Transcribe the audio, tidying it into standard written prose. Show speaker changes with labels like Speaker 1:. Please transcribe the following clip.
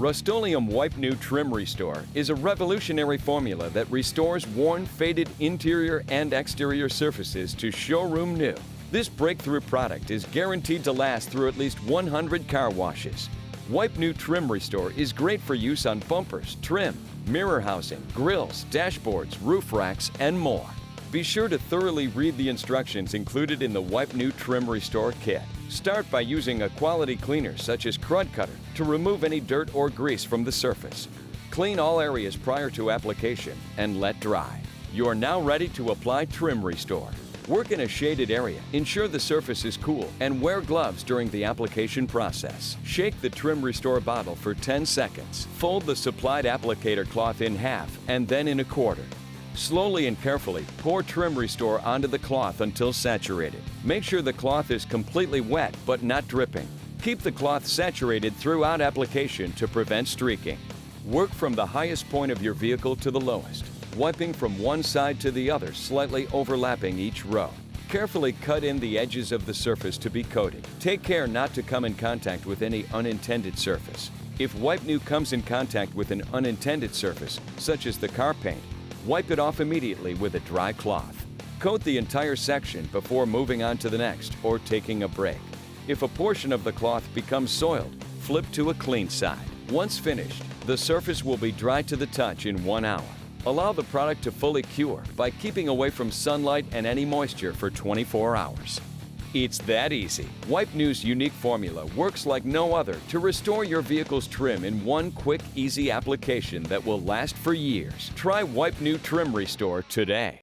Speaker 1: Rust-Oleum Wipe New Trim Restore is a revolutionary formula that restores worn, faded interior and exterior surfaces to showroom new. This breakthrough product is guaranteed to last through at least 100 car washes. Wipe New Trim Restore is great for use on bumpers, trim, mirror housing, grills, dashboards, roof racks, and more. Be sure to thoroughly read the instructions included in the Wipe New Trim Restore kit. Start by using a quality cleaner such as Crud Cutter to remove any dirt or grease from the surface. Clean all areas prior to application and let dry. You are now ready to apply Trim Restore. Work in a shaded area, ensure the surface is cool, and wear gloves during the application process. Shake the Trim Restore bottle for 10 seconds. Fold the supplied applicator cloth in half and then in a quarter. Slowly and carefully pour Trim Restore onto the cloth until saturated. Make sure the cloth is completely wet but not dripping. Keep the cloth saturated throughout application to prevent streaking. Work from the highest point of your vehicle to the lowest, wiping from one side to the other, slightly overlapping each row. Carefully cut in the edges of the surface to be coated. Take care not to come in contact with any unintended surface. If Wipe New comes in contact with an unintended surface, such as the car paint, wipe it off immediately with a dry cloth. Coat the entire section before moving on to the next or taking a break. If a portion of the cloth becomes soiled, flip to a clean side. Once finished, the surface will be dry to the touch in 1 hour. Allow the product to fully cure by keeping away from sunlight and any moisture for 24 hours. It's that easy. Wipe New's unique formula works like no other to restore your vehicle's trim in one quick, easy application that will last for years. Try Wipe New Trim Restore today.